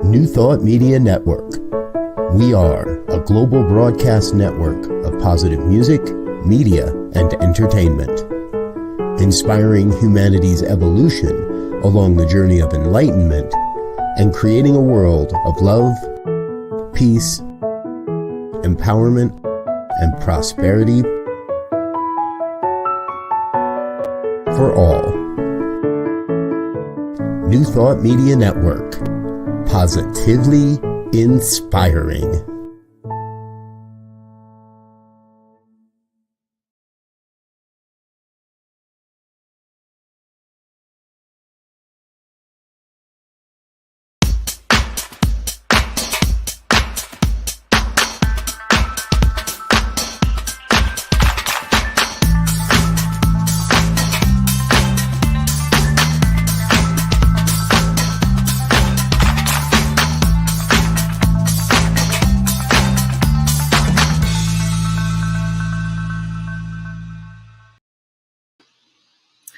New Thought Media Network. We are a global broadcast network of positive music, media, and entertainment, inspiring humanity's evolution along the journey of enlightenment and creating a world of love, peace, empowerment, and prosperity for all. New Thought Media Network. Positively inspiring.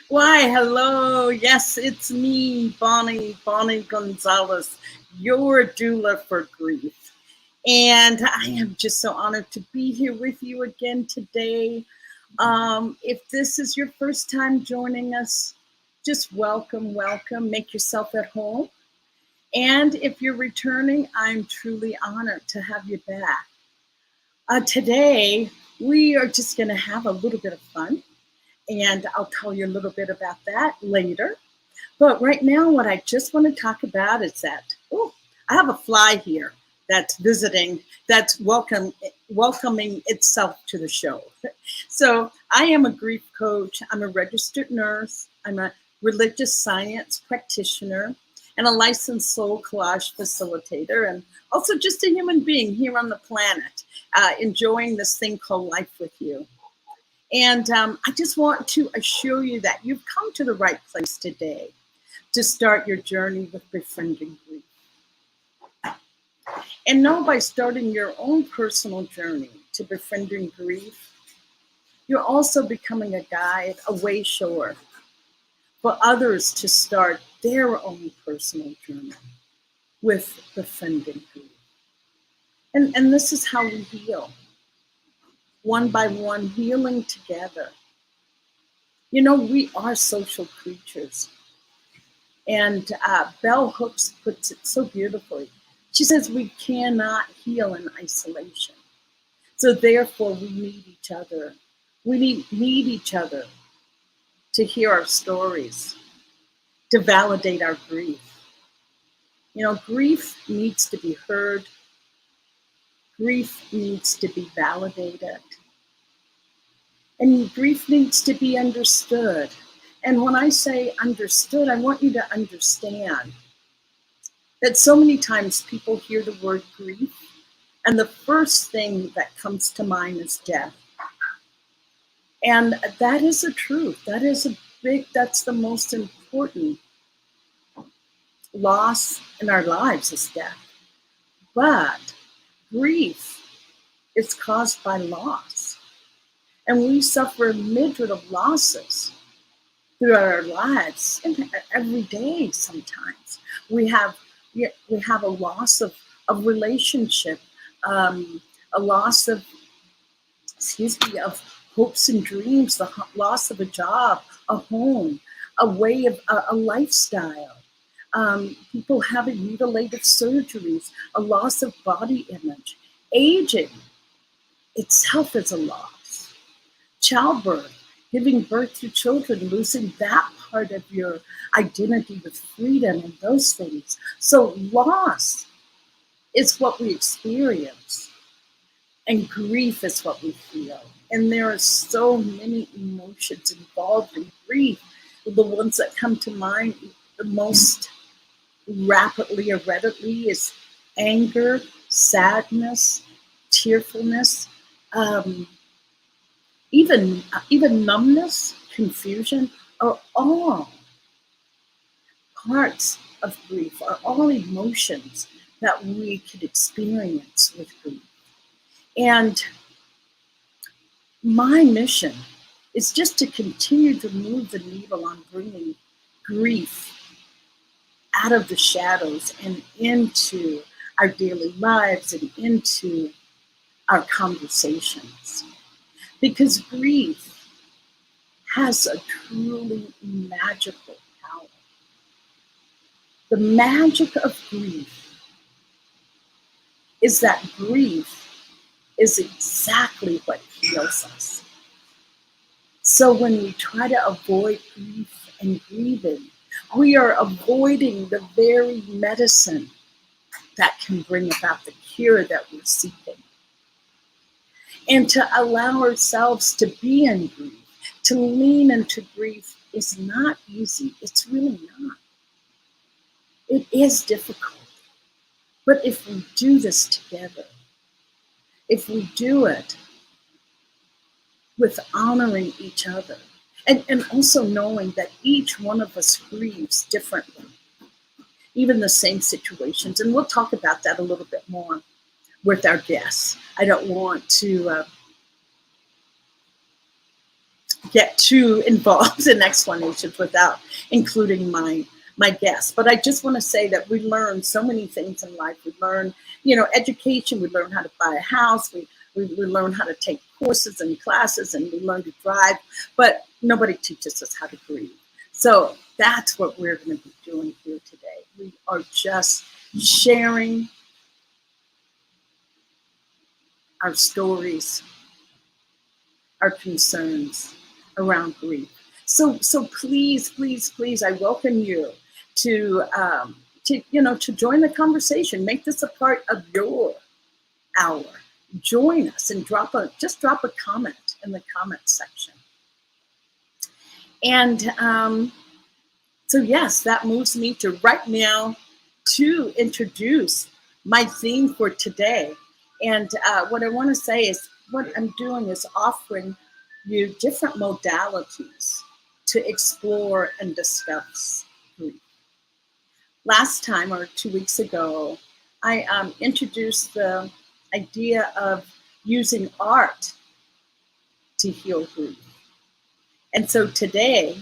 Why, hello. Yes, it's me, Bonnie Gonzalez, your doula for grief. And I am just so honored to be here with you again today. If this is your first time joining us, just welcome. Make yourself at home. And if you're returning, I'm truly honored to have you back. Today, we are just going to have a little bit of fun. And I'll tell you a little bit about that later. But right now, what I just want to talk about is that, I have a fly here that's visiting, that's welcoming itself to the show. So I am a grief coach. I'm a registered nurse. I'm a religious science practitioner and a licensed soul collage facilitator, and also just a human being here on the planet, enjoying this thing called life with you. And I just want to assure you that you've come to the right place today to start your journey with befriending grief. And know by starting your own personal journey to befriending grief, you're also becoming a guide, a way shower for others to start their own personal journey with befriending grief. And this is how we heal. One by one, healing together. You know, we are social creatures. And Bell Hooks puts it so beautifully. She says we cannot heal in isolation. So therefore, we need each other. We need each other to hear our stories, to validate our grief. You know, grief needs to be heard. Grief needs to be validated. And grief needs to be understood. And when I say understood, I want you to understand that so many times people hear the word grief, and the first thing that comes to mind is death. And that is the truth. That's the most important loss in our lives is death. But grief is caused by loss. And we suffer a myriad of losses through our lives, and every day sometimes. We have a loss of relationship, a loss of hopes and dreams, the loss of a job, a home, a way of a lifestyle. People having mutilated surgeries, a loss of body image. Aging itself is a loss. Childbirth, giving birth to children, losing that part of your identity with freedom and those things. So loss is what we experience, and grief is what we feel. And there are so many emotions involved in grief. The ones that come to mind the most rapidly or readily is anger, sadness, tearfulness, even numbness, confusion, are all parts of grief, are all emotions that we could experience with grief. And my mission is just to continue to move the needle on bringing grief out of the shadows and into our daily lives and into our conversations. Because grief has a truly magical power. The magic of grief is that grief is exactly what heals us. So when we try to avoid grief and grieving, we are avoiding the very medicine that can bring about the cure that we're seeking. And to allow ourselves to be in grief, to lean into grief is not easy. It's really not. It is difficult. But if we do this together, if we do it with honoring each other, and also knowing that each one of us grieves differently, even the same situations. And we'll talk about that a little bit more with our guests. I don't want to get too involved in explanations without including my guests. But I just want to say that we learn so many things in life. We learn, education. We learn how to buy a house. We learn how to take courses and classes, and we learn to drive. But nobody teaches us how to grieve. So that's what we're going to be doing here today. We are just sharing our stories, our concerns around grief. So please, please, please, I welcome you to join the conversation. Make this a part of your hour. Join us and drop a comment in the comment section. And so yes, that moves me to right now to introduce my theme for today. And what I want to say is what I'm doing is offering you different modalities to explore and discuss grief. Last time, or 2 weeks ago, I introduced the idea of using art to heal grief. And so today,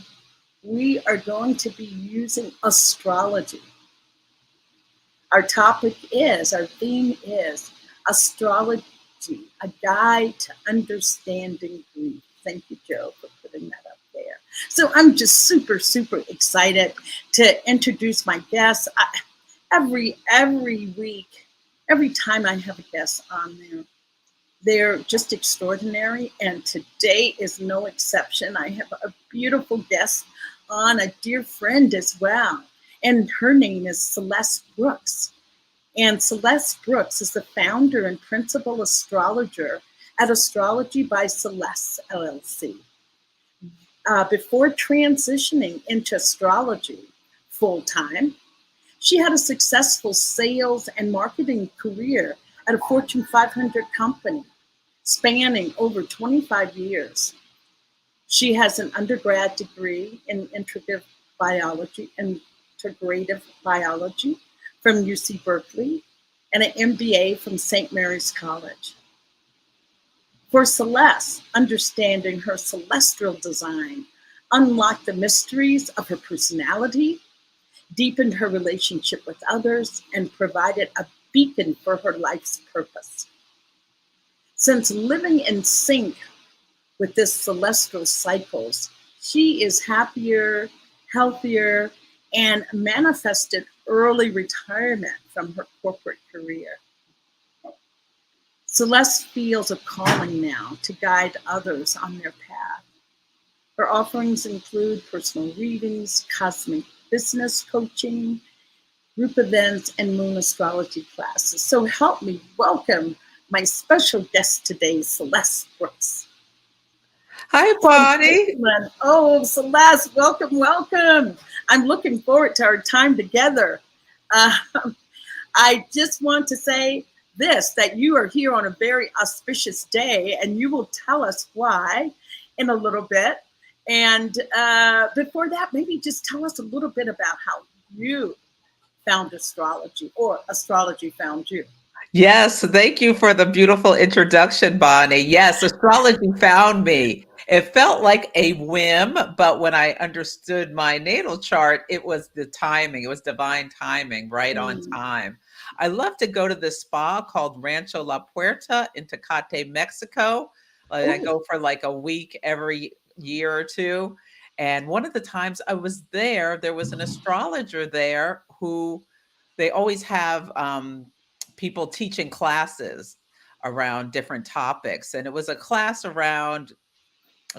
we are going to be using astrology. Our theme is astrology, a guide to understanding grief. Thank you, Joe, for putting that up there. So I'm just super, super excited to introduce my guests. Every week, every time I have a guest on there, they're just extraordinary, and today is no exception. I have a beautiful guest on, a dear friend as well, and her name is Celeste Brooks. And Celeste Brooks is the founder and principal astrologer at Astrology by Celeste, LLC. Before transitioning into astrology full-time, she had a successful sales and marketing career at a Fortune 500 company spanning over 25 years. She has an undergrad degree in integrative biology from UC Berkeley and an MBA from St. Mary's College. For Celeste, understanding her celestial design unlocked the mysteries of her personality, deepened her relationship with others, and provided a beacon for her life's purpose. Since living in sync with this celestial cycles, she is happier, healthier, and manifested early retirement from her corporate career. Celeste feels a calling now to guide others on their path. Her offerings include personal readings, cosmic business coaching, group events, and moon astrology classes. So help me welcome my special guest today, Celeste Brooks. Hi, Bonnie. Oh, Celeste, welcome. I'm looking forward to our time together. I just want to say this, that you are here on a very auspicious day, and you will tell us why in a little bit. And before that, maybe just tell us a little bit about how you found astrology, or astrology found you. Yes, thank you for the beautiful introduction, Bonnie. Yes, astrology found me. It felt like a whim, but when I understood my natal chart, it was the timing. It was divine timing, right on time. I love to go to this spa called Rancho La Puerta in Tecate, Mexico. I Oh, go for like a week every year or two. And one of the times I was there was an astrologer there who they always have people teaching classes around different topics. And it was a class around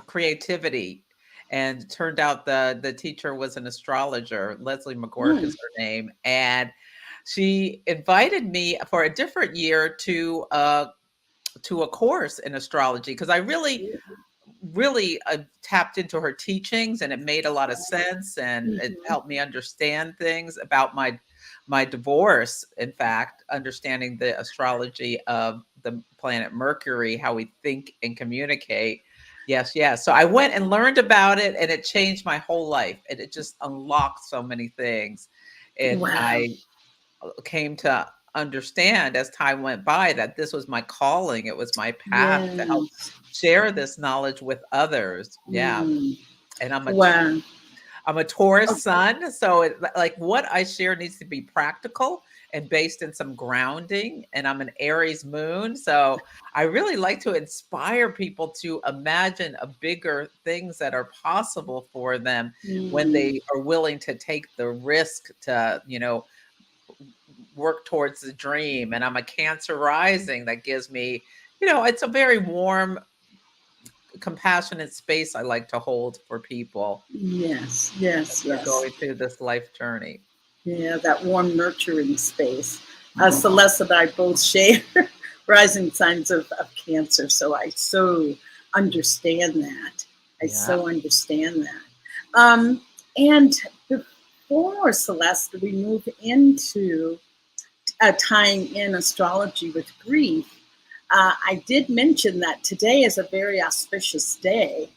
creativity. And it turned out the teacher was an astrologer. Leslie McGurk is her name. And she invited me for a different year to a course in astrology because I really tapped into her teachings and it made a lot of sense and it helped me understand things about my divorce. In fact, understanding the astrology of the planet Mercury, how we think and communicate. Yes, yes. So I went and learned about it and it changed my whole life and it just unlocked so many things. And wow. I came to understand as time went by that this was my calling. It was my path to help Yes. share this knowledge with others. Yeah. And Wow. I'm a Taurus Okay. sun, so like what I share needs to be practical and based in some grounding. And I'm an Aries moon, so I really like to inspire people to imagine a bigger things that are possible for them when they are willing to take the risk to, work towards the dream. And I'm a Cancer rising that gives me, it's a very warm, compassionate space I like to hold for people Yes, as yes, they're yes. going through this life journey. Yeah, that warm, nurturing space. Celeste and I both share rising signs of Cancer, so I so understand that. I Yeah. so understand that. And before Celeste, we move into tying in astrology with grief. I did mention that today is a very auspicious day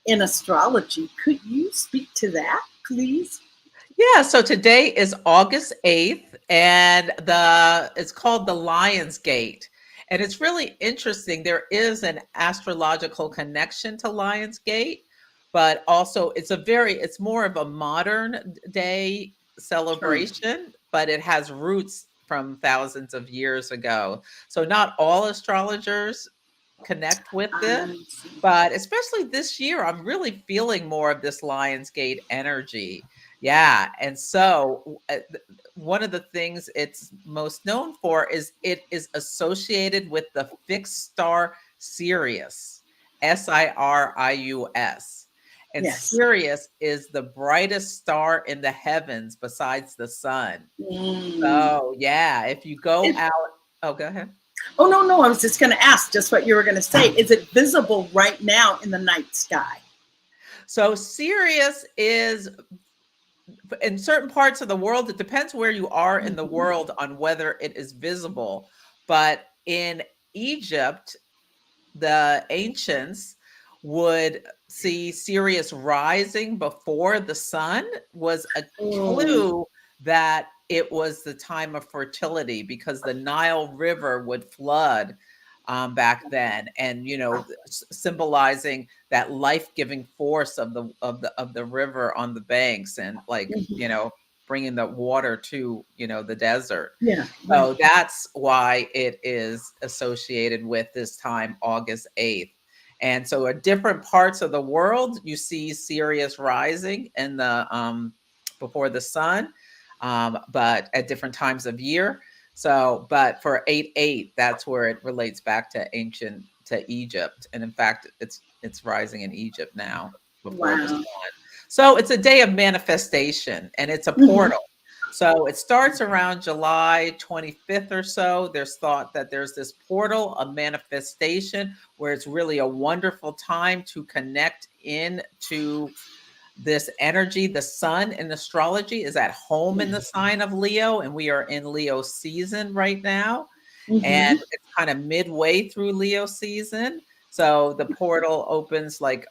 in astrology. Could you speak to that, please? Yeah, so today is August 8th and it's called the Lion's Gate. And it's really interesting. There is an astrological connection to Lion's Gate, but also it's more of a modern day Sure. celebration, but it has roots from thousands of years ago. So not all astrologers connect with this, I see. but especially this year, I'm really feeling more of this Lionsgate energy. Yeah. And so one of the things it's most known for is it is associated with the fixed star Sirius, Sirius. And Yes. Sirius is the brightest star in the heavens besides the sun. Mm. So, yeah, if you go It, out, oh, go ahead. oh, no, no. I was just going to ask just what you were going to say. Is it visible right now in the night sky? So Sirius is in certain parts of the world, it depends where you are in the world on whether it is visible. But in Egypt, the ancients would see Sirius rising before the sun was a Oh, clue that it was the time of fertility because the Nile River would flood back then, and symbolizing that life-giving force of the river on the banks, and like bringing the water to the desert. yeah, right. So that's why it is associated with this time, August 8th. And so at different parts of the world, you see Sirius rising in the before the sun, but at different times of year. So, but for 8/8, that's where it relates back to Egypt. And in fact, it's rising in Egypt now before the sun. Wow. So it's a day of manifestation and it's a Mhm. portal. So it starts around July 25th or so. There's thought that there's this portal, a manifestation, where it's really a wonderful time to connect into this energy. The sun in astrology is at home in the sign of Leo, and we are in Leo season right now. Mhm. And it's kind of midway through Leo season. So the portal opens like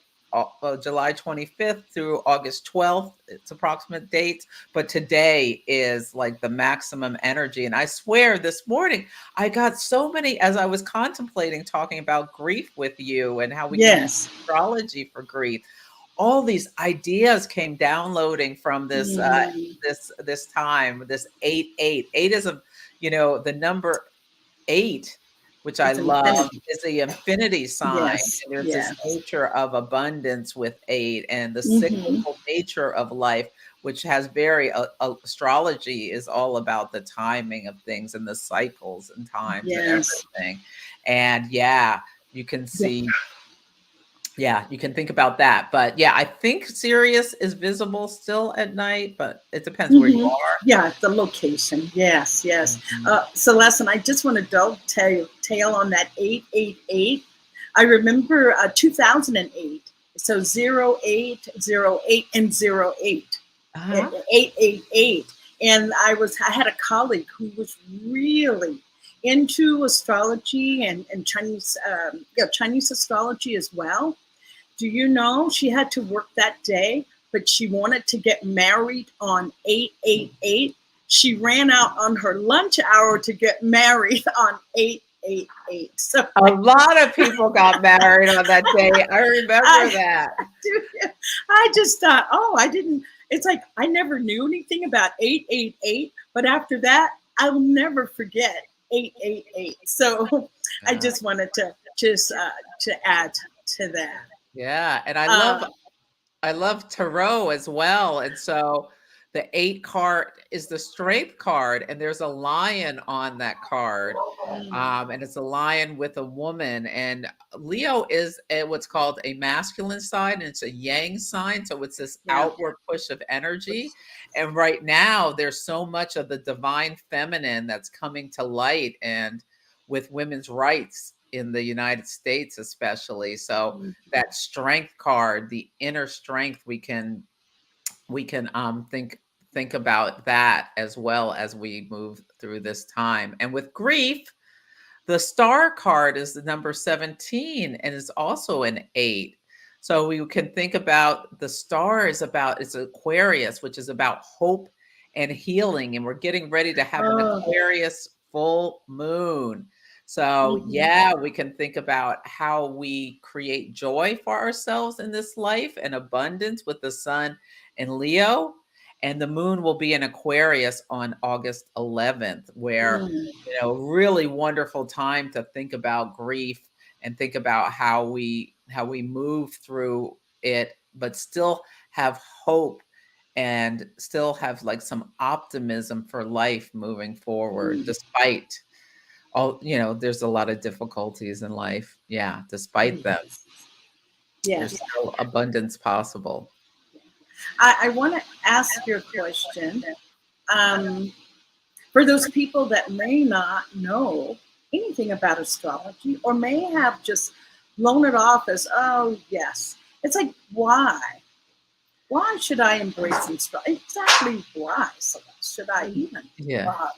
July 25th through August 12th. It's approximate dates, but today is like the maximum energy. And I swear this morning I got so many, as I was contemplating talking about grief with you and how we can use Yes. astrology for grief. All these ideas came downloading from this this time, this 8-8. 8 is the number 8, which I It's love, infinity. is the infinity sign. Yes. And there's this Yes. nature of abundance with 8 and the Mhm. cyclical nature of life, which has very astrology is all about the timing of things and the cycles and times and Yes. everything. And yeah, you can Yeah. see. Yeah, you can think about that. But yeah, I think Sirius is visible still at night, but it depends where you are. Yeah, the location. Yes, yes. Mhm. Celeste, and I just want to dovetail on that 888. I remember 2008. So 0808 and 08. Uh-huh. 888. And I had a colleague who was really into astrology and Chinese Chinese astrology as well. Do you know she had to work that day, but she wanted to get married on 888. She ran out on her lunch hour to get married on 888. So A lot of people got married on that day. I remember that. I just thought, oh, I didn't. It's like I never knew anything about 888, but after that, I'll never forget 888. So I just wanted to add to that. Yeah, and Uh, I love tarot as well. And so the 8 card is the strength card, and there's a lion on that card. And it's a lion with a woman. And Leo is what's called a masculine sign, and it's a yang sign. So it's this yeah. outward push of energy. And right now, there's so much of the divine feminine that's coming to light, and with women's rights in the United States, especially. So that strength card, the inner strength, we can think about that as well as we move through this time. And with grief, the star card is the number 17 and it's also an 8. So we can think about the star it's Aquarius, which is about hope and healing. And we're getting ready to have an Aquarius full moon. So yeah, we can think about how we create joy for ourselves in this life and abundance with the sun in Leo. And the moon will be in Aquarius on August 11th, where really wonderful time to think about grief and think about how we move through it, but still have hope and still have like some optimism for life moving forward, despite all, there's a lot of difficulties in life. Yeah, despite them, there's still abundance possible. I want to ask you a question. For those people that may not know anything about astrology or may have just blown it off as, oh, yes. It's like, why? Why should I embrace astrology? Exactly why, Celeste, should I even bother?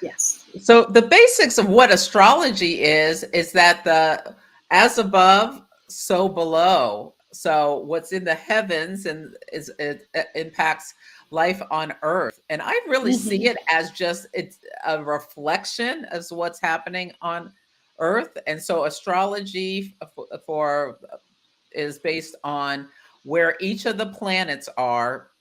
Yes. So the basics of what astrology is that the as above, so below. So what's in the heavens and it impacts life on earth. And I really see it as just it's a reflection of what's happening on earth. And so astrology for is based on where each of the planets are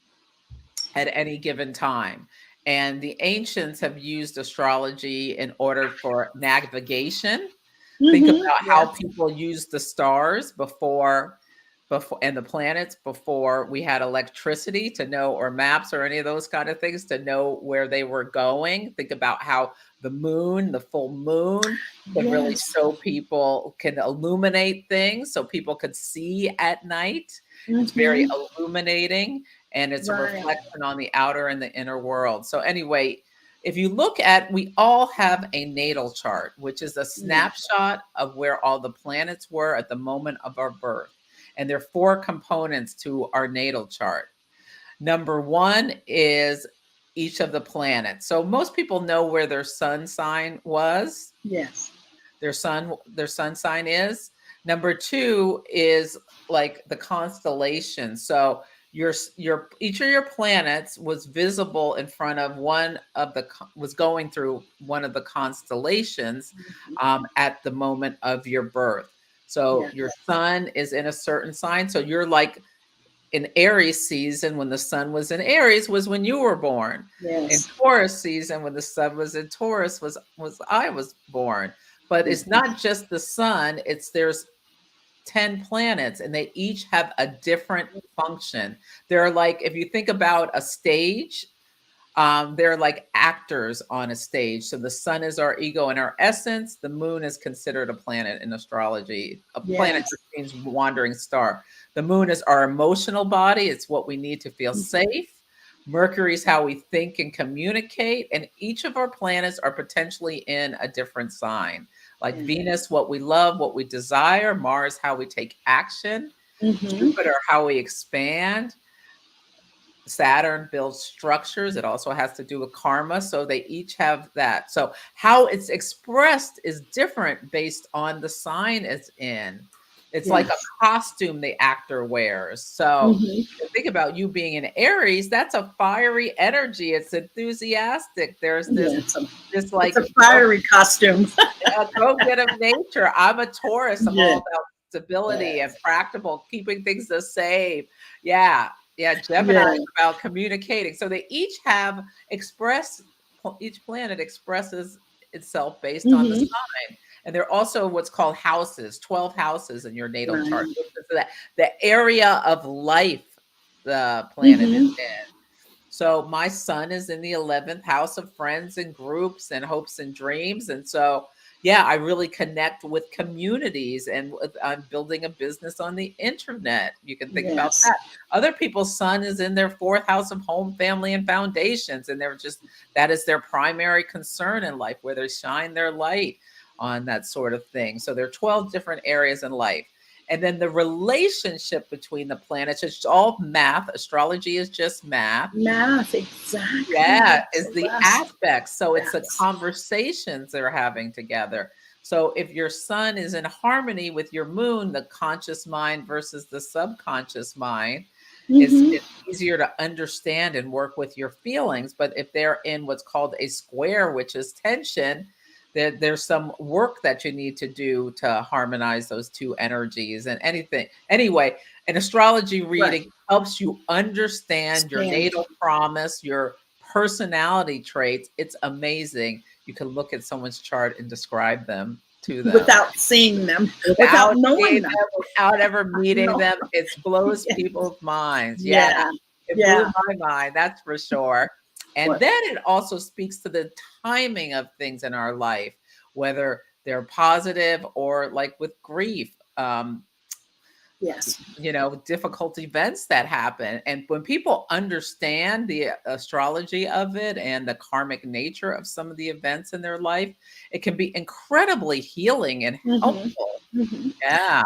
at any given time. And the ancients have used astrology in order for navigation. Think about how people used the stars before and the planets before we had electricity to know, or maps or any of those kind of things to know where they were going. Think about how the moon, the full moon, can really show people, can illuminate things so people could see at night. It's very illuminating, and it's a reflection on the outer and the inner world. So anyway, if you look at, we all have a natal chart, which is a snapshot of where all the planets were at the moment of our birth. And there are 4 components to our natal chart. Number 1 is each of the planets. So most people know where their sun sign was. Yes. Their sun sign is. Number two is like the constellation. So your each of your planets was visible in front of was going through one of the constellations at the moment of your birth. So Yes. your sun is in a certain sign. So you're like in Aries season, when the sun was in Aries, was when you were born. In Yes. Taurus season, when the sun was in Taurus, was I was born. But it's not just the sun, there's 10 planets and they each have a different function. They're like, if you think about a stage, they're like actors on a stage. So the sun is our ego and our essence. The moon is considered a planet in astrology. A planet just means wandering star. The moon is our emotional body. It's what we need to feel safe. Mercury is how we think and communicate. And each of our planets are potentially in a different sign. Like Venus, what we love, what we desire. Mars, how we take action. Jupiter, how we expand. Saturn builds structures. It also has to do with karma. So they each have that. So how it's expressed is different based on the sign it's in. It's like a costume the actor wears. So think about you being in Aries, that's a fiery energy. It's enthusiastic. There's this like it's a fiery costume. A go-get of nature. I'm a Taurus. I'm all about stability and practical, keeping things the same. Yeah. Gemini is about communicating. So they each each planet expresses itself based on the sign. And they're also what's called houses, 12 houses in your natal chart. So the area of life the planet is in. So my sun is in the 11th house of friends and groups and hopes and dreams. And so, yeah, I really connect with communities, and I'm building a business on the internet. You can think about that. Other people's sun is in their 4th house of home, family, and foundations. And that is their primary concern in life, where they shine their light on that sort of thing. So there are 12 different areas in life. And then the relationship between the planets, it's all math. Astrology is just math. Math, exactly. Yeah, is the aspects. So it's the conversations they're having together. So if your sun is in harmony with your moon, the conscious mind versus the subconscious mind, it's easier to understand and work with your feelings. But if they're in what's called a square, which is tension, there's some work that you need to do to harmonize those two energies and anything. Anyway, an astrology reading helps you understand your natal promise, your personality traits. It's amazing. You can look at someone's chart and describe them to them. Without seeing them, without knowing them. Without ever meeting them. It blows people's minds. Yeah. It blew my mind, that's for sure. And then it also speaks to the timing of things in our life, whether they're positive or like with grief. Difficult events that happen. And when people understand the astrology of it and the karmic nature of some of the events in their life, it can be incredibly healing and helpful. Yeah.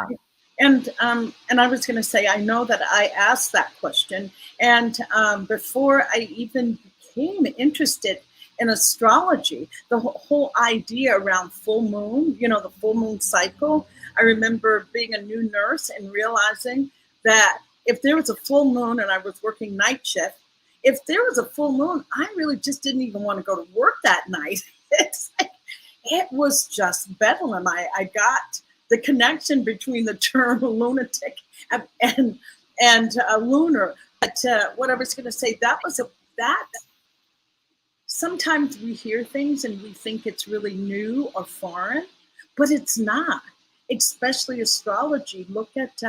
And I was going to say, I know that I asked that question, and before I even became interested in astrology, the whole idea around full moon, the full moon cycle. I remember being a new nurse and realizing that if there was a full moon and I was working night shift, if there was a full moon, I really just didn't even want to go to work that night. It was just bedlam. I got the connection between the term lunatic and lunar. But what I was going to say, that sometimes we hear things and we think it's really new or foreign, but it's not. Especially astrology. Look at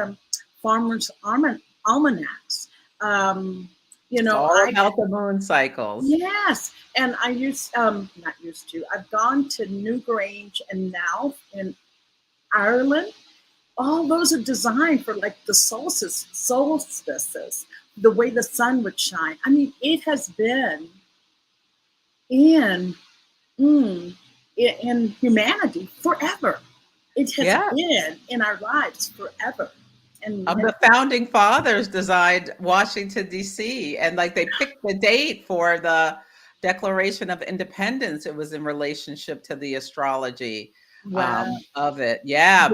farmers' almanacs. All about the moon cycles. Yes, and I I've gone to Newgrange and now in Ireland. All those are designed for like the solstices, the way the sun would shine. I mean, it has been in humanity forever. It has been in our lives forever. And the founding fathers designed Washington, D.C. and like they picked the date for the Declaration of Independence. It was in relationship to the astrology of it. Yeah.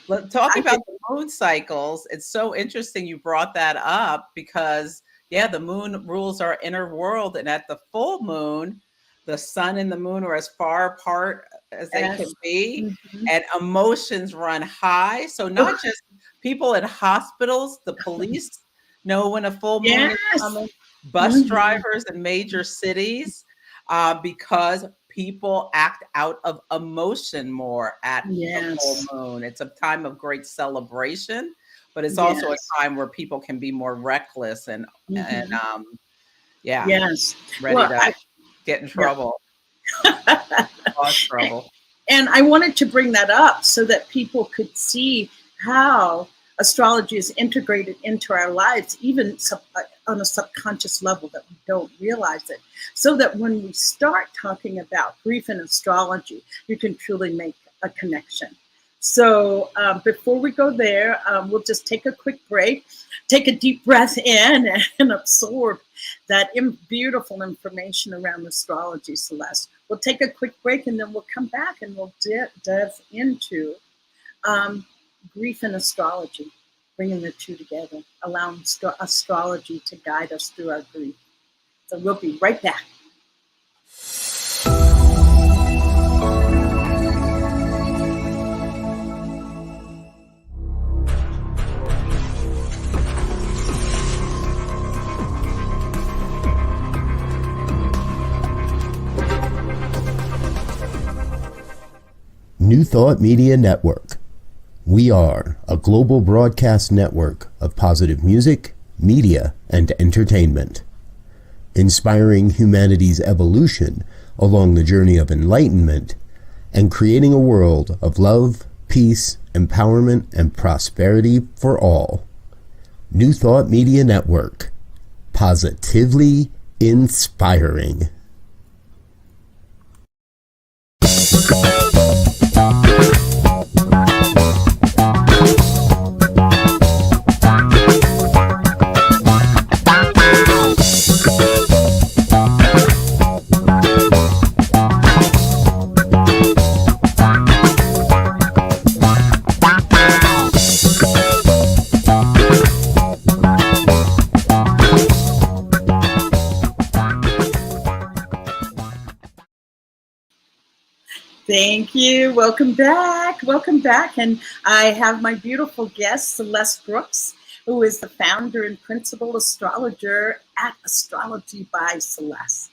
Talking I about think, the moon cycles, it's so interesting you brought that up because, yeah, the moon rules our inner world. And at the full moon, the sun and the moon are as far apart as they can yes. be, Mhm. and emotions run high. So, not just people in hospitals, the police know when a full moon is Yes. coming, bus Mhm. drivers in major cities, because people act out of emotion more at the full Yes. moon. It's a time of great celebration, but it's also a Yes. time where people can be more reckless and Mhm. yeah, Yes. ready Well, to I get in yeah. trouble, cause trouble. And I wanted to bring that up so that people could see how astrology is integrated into our lives, even on a subconscious level that we don't realize it. So that when we start talking about grief and astrology, you can truly make a connection. So before we go there, we'll just take a quick break, take a deep breath in, and absorb that beautiful information around astrology, Celeste. We'll take a quick break and then we'll come back and we'll dive into um, grief and astrology, bringing the two together, allowing astrology to guide us through our grief. So we'll be right back. New Thought Media Network. We are a global broadcast network of positive music, media, and entertainment, inspiring humanity's evolution along the journey of enlightenment and creating a world of love, peace, empowerment, and prosperity for all. New Thought Media Network. Positively inspiring. Thank you. Welcome back. Welcome back. And I have my beautiful guest, Celeste Brooks, who is the founder and principal astrologer at Astrology by Celeste.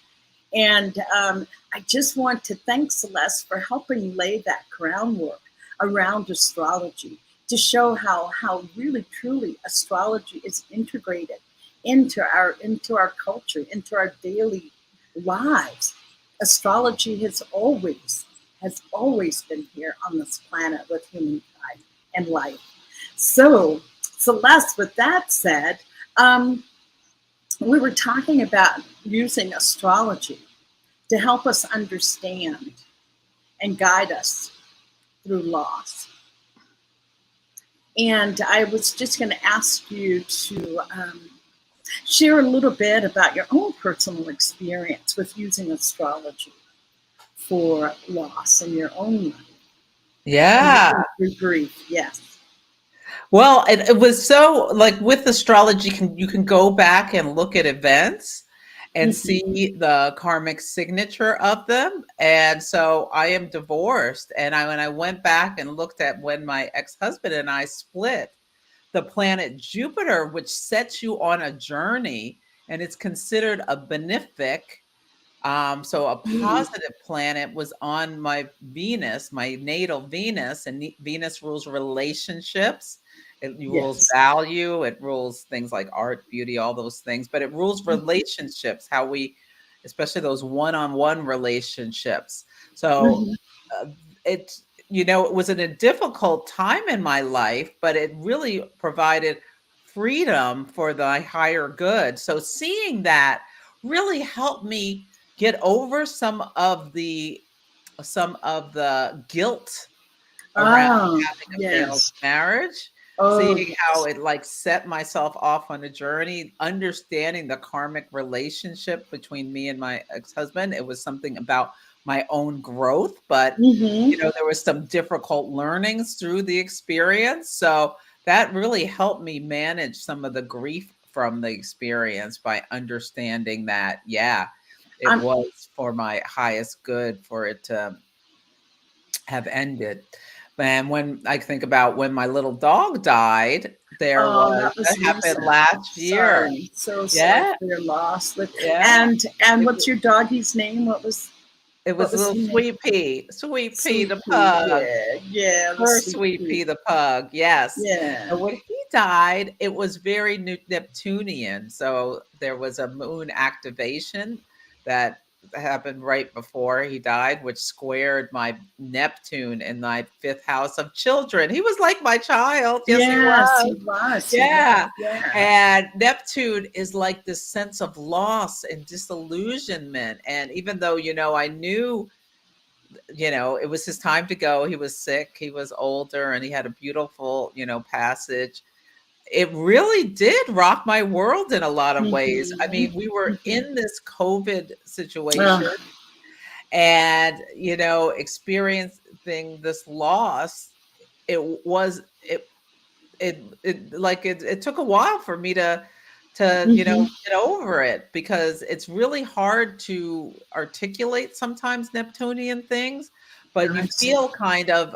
And I just want to thank Celeste for helping lay that groundwork around astrology to show how really truly astrology is integrated into our culture, into our daily lives. Astrology has always been here on this planet with humankind and life. So, Celeste, with that said, we were talking about using astrology to help us understand and guide us through loss. And I was just going to ask you to share a little bit about your own personal experience with using astrology for loss in your own life. Yeah. Through grief, yes. Well, it was so like with astrology, you can go back and look at events and Mm-hmm. see the karmic signature of them. And so I am divorced, and when I went back and looked at when my ex-husband and I split, the planet Jupiter, which sets you on a journey, and it's considered a benefic. So a Mm. positive planet was on my Venus, my natal Venus, and Venus rules relationships. It rules Yes. value. It rules things like art, beauty, all those things. But it rules relationships, how we, especially those one-on-one relationships. So Mm-hmm. uh, it, it was in a difficult time in my life, but it really provided freedom for the higher good. So seeing that really helped me get over some of the guilt around Oh, having a failed yes. marriage, Oh, seeing how yes. it like set myself off on a journey, understanding the karmic relationship between me and my ex-husband. It was something about my own growth, but Mm-hmm. there was some difficult learnings through the experience. So that really helped me manage some of the grief from the experience by understanding that, yeah, it I'm, was for my highest good for it to have ended. And when I think about when my little dog died, oh, that that was happened recent. I'm last year. sorry. So sorry Yeah, for your loss. yeah. And It what's your doggy's name? It What was was little the name? Sweet Pea Sweet the pea. pug, Yeah, yeah, the her sweet Sweet pea. Pea the pug, yes. Yeah. And when he died, it was very Neptunian. So there was a moon activation that happened right before he died, which squared my Neptune in my fifth house of children. He was like my child. Yes, he Yes, he was. was. He was. Yeah. Yeah. And Neptune is like this sense of loss and disillusionment. And even though, I knew, it was his time to go, he was sick, he was older, and he had a beautiful, passage. It really did rock my world in a lot of ways. I Mm-hmm. mean, we were Mm-hmm. in this COVID situation Ugh. and, experiencing this loss. It was, it took a while for me to Mm-hmm. get over it, because it's really hard to articulate sometimes Neptunian things, but you Gotcha. feel kind of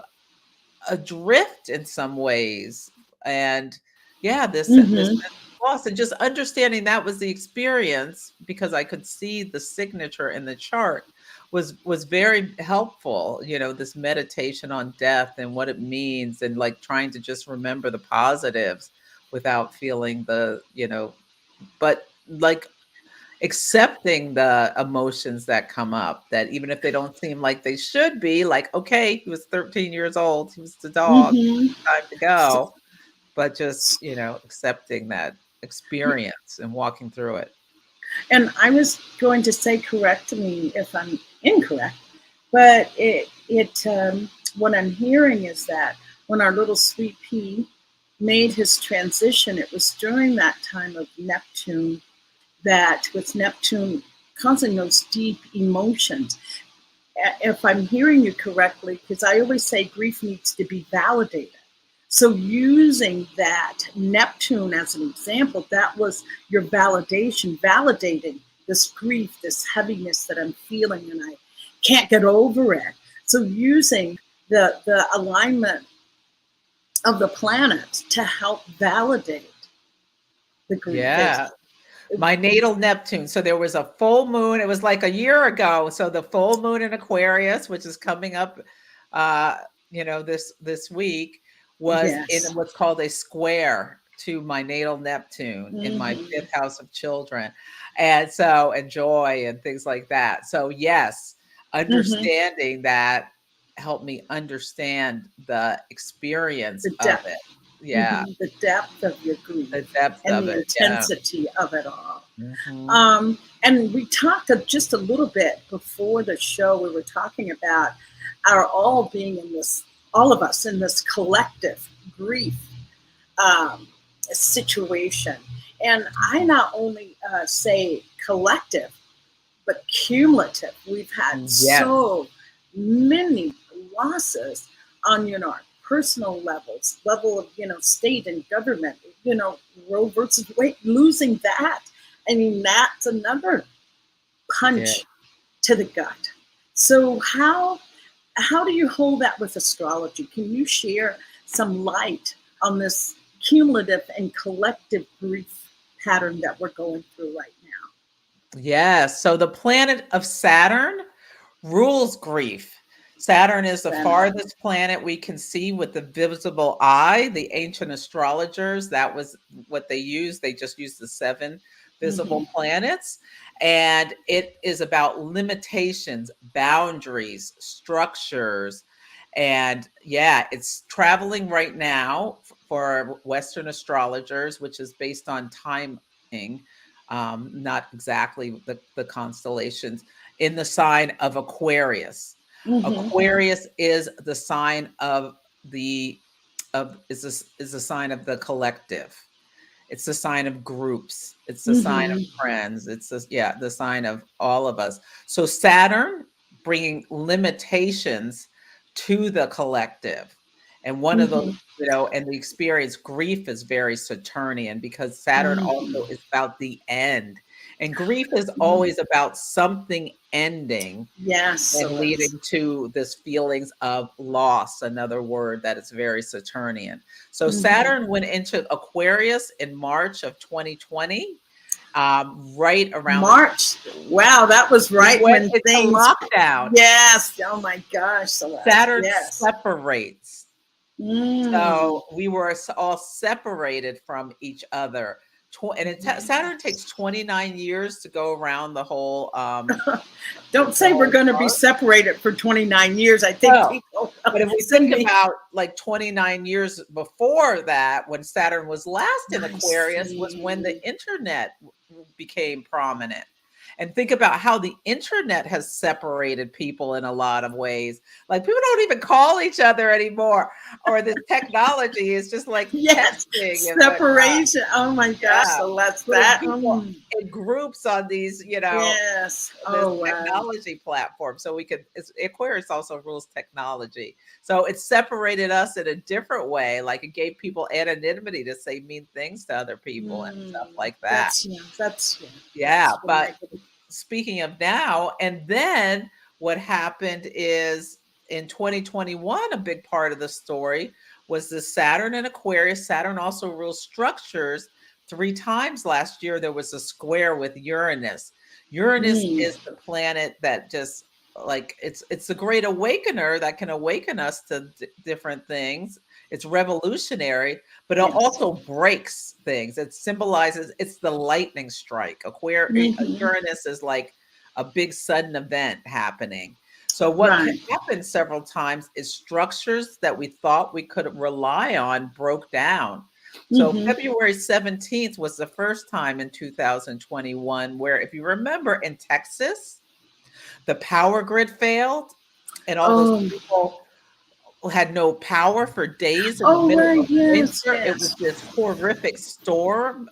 adrift in some ways. And yeah, this Mm-hmm. loss, and just understanding that was the experience, because I could see the signature in the chart, was very helpful. This meditation on death and what it means, and like trying to just remember the positives without feeling but like accepting the emotions that come up, that even if they don't seem like they should be, like, okay, he was 13 years old, he was the dog, Mm-hmm. time to go, but just, accepting that experience and walking through it. And I was going to say, correct me if I'm incorrect, but what I'm hearing is that when our little sweet pea made his transition, it was during that time of Neptune, that with Neptune causing those deep emotions. If I'm hearing you correctly, because I always say grief needs to be validated. So using that Neptune as an example, that was your validation, validating this grief, this heaviness that I'm feeling, and I can't get over it. So using the alignment of the planet to help validate the grief. Yeah. My natal Neptune. So there was a full moon. It was like a year ago. So the full moon in Aquarius, which is coming up, uh, this week, was in Yes. what's called a square to my natal Neptune in my Mm-hmm. fifth house of children, and joy and things like that. So yes, Mm-hmm. understanding that helped me understand the experience The of depth. it. Yeah, The depth of your grief the depth and of the it. Yeah. intensity of it all. Mhm. And we talked just a little bit before the show. We were talking about our all being in this, all of us in this collective grief um, situation. And I not only say collective, but cumulative. We've had Yes. so many losses on, our personal levels, level of, state and government, Roe versus Wade, losing that. I mean, that's another Yeah. punch to the gut. So how do you hold that with astrology? Can you share some light on this cumulative and collective grief pattern that we're going through right now? Yes. So the planet of Saturn rules grief. Saturn is the Saturn. farthest planet we can see with the visible eye. The ancient astrologers, that was what they used. They just used the seven Mm-hmm. visible planets. And it is about limitations, boundaries, structures. And yeah, it's traveling right now for Western astrologers, which is based on timing, not exactly the constellations, in the sign of Aquarius. Mm-hmm. Aquarius is the sign of the of is the sign of the collective. It's the sign of groups. It's the sign of Mm-hmm. friends. It's the sign of all of us. So Saturn bringing limitations to the collective. And one of those, and the experience, grief is very Saturnian because Saturn also is about the end. And grief is always about something ending. Yes. And leading to this feelings of loss, another word that is very Saturnian. So Saturn went into Aquarius in March of 2020, right around March. Wow, that was right when things lockdown. Yes. Oh my gosh. Saturn separates. Mm. So we were all separated from each other. And Saturn takes 29 years to go around the whole. Don't say we're going to be separated for 29 years. I think people. But if we think about like 29 years before that, when Saturn was last in Aquarius, was when the internet became prominent. And think about how the internet has separated people in a lot of ways. Like people don't even call each other anymore, or the technology is just like texting. Separation. Oh my gosh! Yeah. So that's that. In groups on these, Yes. Technology platform. So Aquarius also rules technology. So it separated us in a different way. Like it gave people anonymity to say mean things to other people and stuff like that. That's but speaking of now, and then what happened is in 2021, a big part of the story was the Saturn in Aquarius. Saturn also rules structures. 3 times last year, there was a square with Uranus. Uranus is the planet that just like, it's the great awakener that can awaken us to different things. It's revolutionary, but it also breaks things. It symbolizes, it's the lightning strike. Uranus is like a big sudden event happening. So what happened several times is structures that we thought we could rely on broke down. So February 17th was the first time in 2021 where, if you remember, in Texas, the power grid failed and all those people had no power for days in the middle of winter. It was this horrific storm.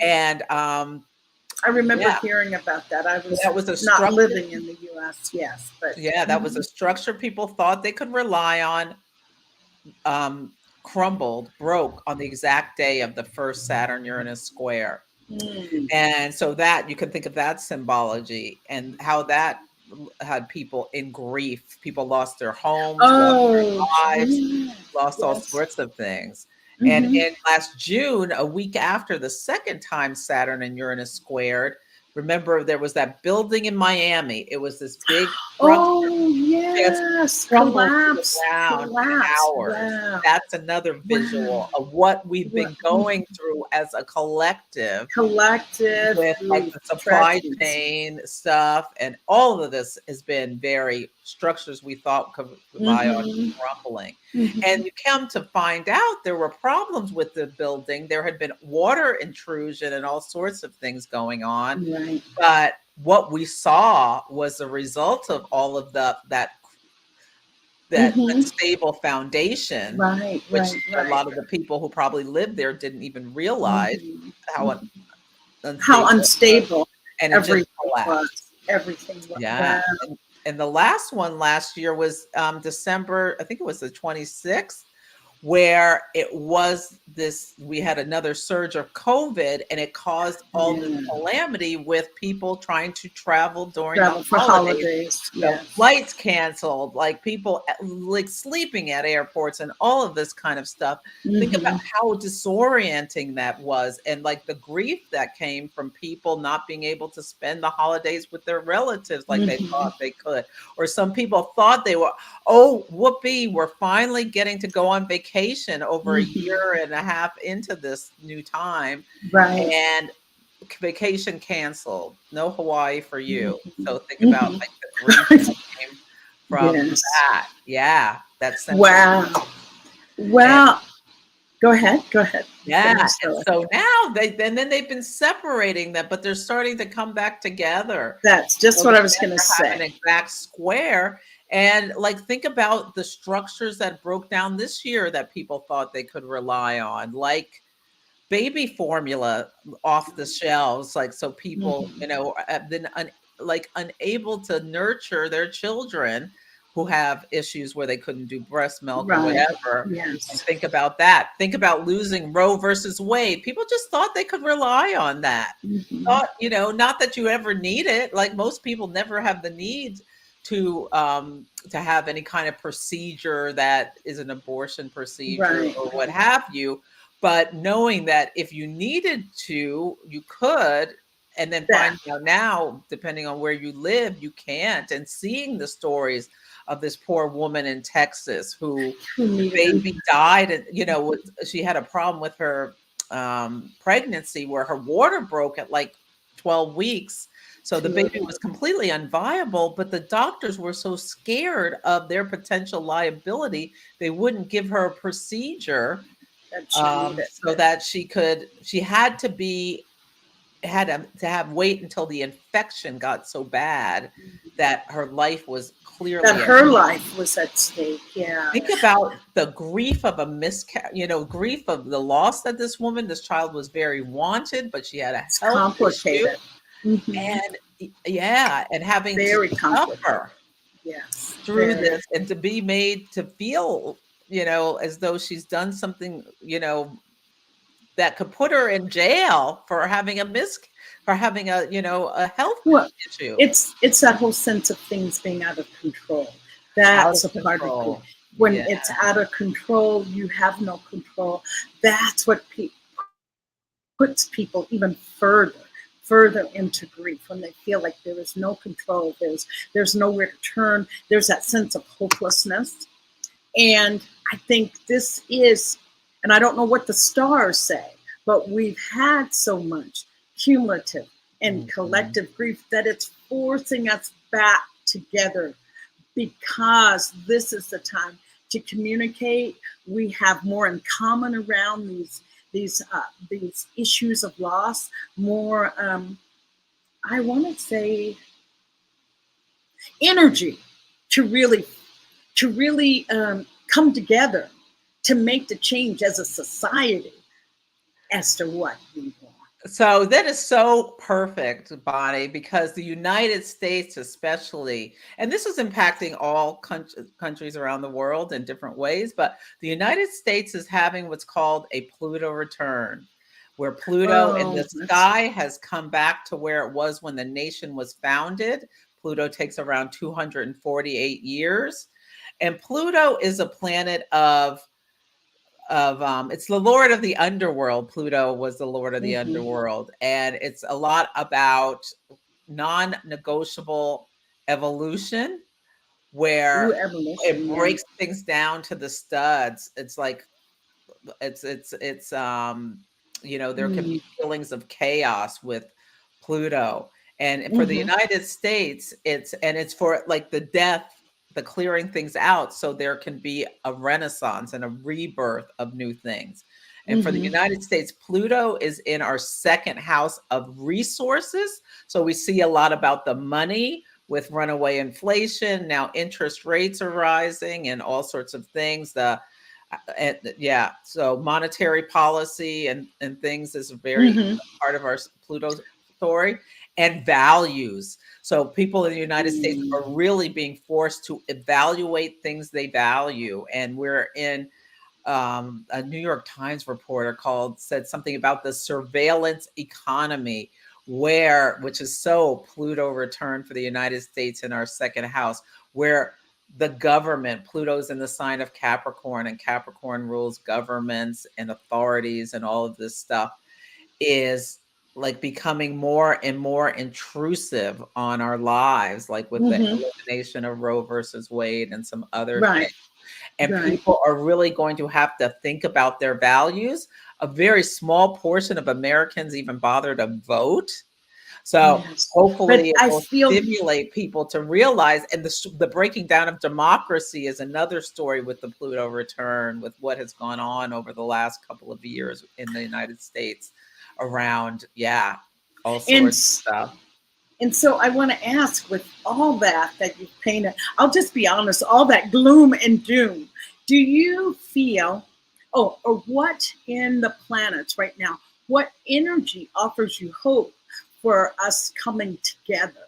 And I remember hearing about that. That was a not living in the US, but that was a structure people thought they could rely on, broke on the exact day of the first Saturn-Uranus square. And so that you can think of that symbology and how that had people in grief. People lost their homes, lost their lives, lost all sorts of things. And in last June, a week after the second time Saturn and Uranus squared, remember there was that building in Miami. It was this big collapse around hours. Wow. That's another visual of what we've been going through as a collective with like the supply chain stuff, and all of this has been very structures we thought could rely on crumbling. And you come to find out there were problems with the building. There had been water intrusion and all sorts of things going on. But what we saw was the result of all of that unstable foundation, which a lot of the people who probably lived there didn't even realize how unstable and everything was. And the last one last year was December, I think it was the 26th, where it was we had another surge of COVID, and it caused all this calamity with people trying to travel during the holidays. Flights canceled, like people like sleeping at airports and all of this kind of stuff. Think about how disorienting that was, and like the grief that came from people not being able to spend the holidays with their relatives like they thought they could. Or some people thought they were, whoopee, we're finally getting to go on vacation over a year and a half into this new time, and vacation canceled. No Hawaii for you. So think about like the grief that came from that. That's wow. Go ahead. And so now then they've been separating them, but they're starting to come back together. That's just what I was going to say. An exact square. And like, think about the structures that broke down this year that people thought they could rely on, like baby formula off the shelves. Like, so people, then like unable to nurture their children who have issues where they couldn't do breast milk or Right. whatever. Yes. And think about that. Think about losing Roe versus Wade. People just thought they could rely on that. Mhm. Thought, you know, not that you ever need it. Like most people never have the need to have any kind of procedure that is an abortion procedure Right. or what have you. But knowing that if you needed to, you could, and then Yeah. finding out now, depending on where you live, you can't. And seeing the stories of this poor woman in Texas who the baby died, and you know, she had a problem with her pregnancy where her water broke at like 12 weeks. So the baby was completely unviable, but the doctors were so scared of their potential liability, they wouldn't give her a procedure so that she had to have wait until the infection got so bad that her life was clearly that her life was at stake. Yeah. Think about the grief of a grief of the loss that this child was very wanted, but she had a health complicated issue. And and having very to suffer through this and to be made to feel, you know, as though she's done something, you know, that could put her in jail for having a, you know, a health issue. It's that whole sense of things being out of control. That's a part of it. When it's out of control, you have no control. That's what puts people even further into grief, when they feel like there is no control, there's nowhere to turn, there's that sense of hopelessness. And I think this is, and I don't know what the stars say, but we've had so much cumulative and collective grief that it's forcing us back together, because this is the time to communicate. We have more in common around these issues of loss, more I want to say energy to really come together to make the change as a society as to what we want. So that is so perfect, Bonnie, because the United States especially, and this is impacting all countries around the world in different ways, but the United States is having what's called a Pluto return, where Pluto in the sky has come back to where it was when the nation was founded. Pluto takes around 248 years. And Pluto is a planet of it's the lord of the underworld. Pluto was the lord of the underworld, and it's a lot about non-negotiable evolution, where it breaks things down to the studs. It's like it's you know, there can be feelings of chaos with Pluto. And for the United States, it's for like the death, the clearing things out, so there can be a renaissance and a rebirth of new things. And for the United States, Pluto is in our second house of resources. So we see a lot about the money with runaway inflation. Now interest rates are rising and all sorts of things. So monetary policy and things is a very part of our Pluto story, and values. So people in the United States are really being forced to evaluate things they value. And we're in a New York Times reporter said something about the surveillance economy, which is so Pluto return for the United States in our second house, where the government, Pluto's in the sign of Capricorn, and Capricorn rules governments and authorities and all of this stuff, is like becoming more and more intrusive on our lives, like with the elimination of Roe versus Wade and some other things. And people are really going to have to think about their values. A very small portion of Americans even bother to vote. So hopefully it will stimulate people to realize, and the breaking down of democracy is another story with the Pluto return, with what has gone on over the last couple of years in the United States around, all sorts of stuff. And so I want to ask, with all that you've painted, I'll just be honest, all that gloom and doom, do you feel, or what in the planets right now, what energy offers you hope for us coming together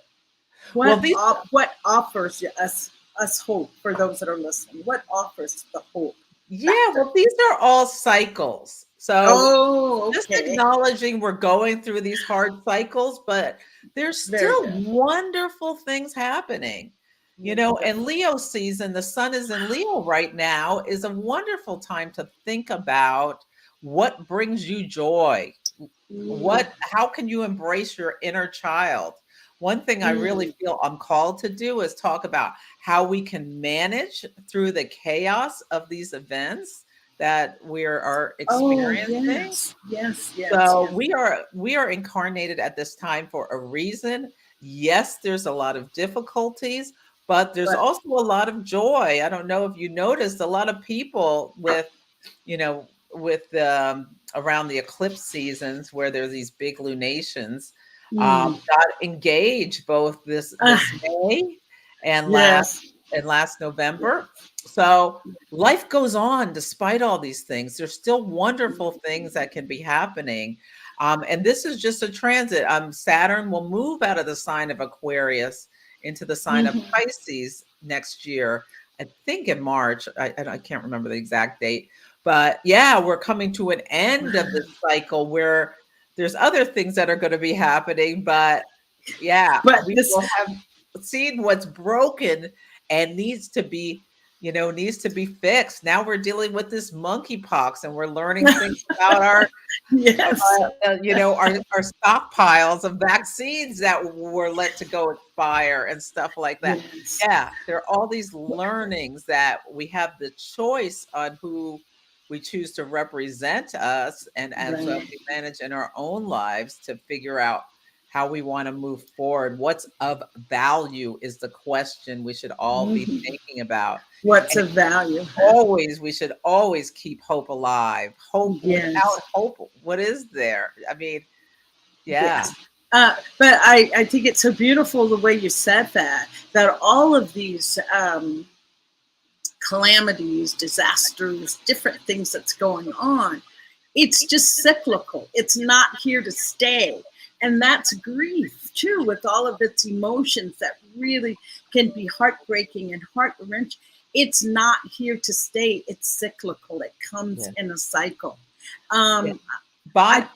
Well, these What offers us hope for those that are listening? What offers the hope yeah, factor? well, these are all cycles. So Oh, just okay. acknowledging we're going through these hard cycles, but there's Very still good. wonderful things happening. And Wonderful. Leo season, the sun is in Leo right now, is a wonderful time to think about what brings you joy. Mm, How can you embrace your inner child? One thing I really mm. feel I'm called to do is talk about how we can manage through the chaos of these events that are Oh, experiencing. yes. Yes, yes, So yes. we are incarnated at this time for a reason. Yes, there's a lot of difficulties, but there's But also a lot of joy. I don't know if you noticed a lot of people with around the eclipse seasons where there's these big lunations, mm, got engaged both this ah, May and last yes. and last Yes. November. So life goes on despite all these things. There's still wonderful things that can be happening. And this is just a transit. Saturn will move out of the sign of Aquarius into the sign of Mhm. Pisces next year. I think in March. I can't remember the exact date. But yeah, we're coming to an end of Wow. this cycle where there's other things that are going to be happening. But yeah, But we this, will have seen what's broken and needs to be fixed. Now we're dealing with this monkeypox and we're learning things about yes. our stockpiles of vaccines that were let to go expire and stuff like that. Yes. Yeah, there are all these learnings that we have the choice on who we choose to represent us, and as Right. we manage in our own lives to figure out how we want to move forward. What's of value is the question we should all be Mhm. thinking about. What's And of value? Huh? we should always keep hope alive. Hope, Yes. without hope, what is there? I mean, yeah. Yes. But I think it's so beautiful the way you said that all of these calamities, disasters, different things that's going on, it's just cyclical. It's not here to stay. And that's grief too, with all of its emotions that really can be heartbreaking and heart wrenching. It's not here to stay. It's cyclical. It comes Yeah. in a cycle. Yeah. Um, Bon,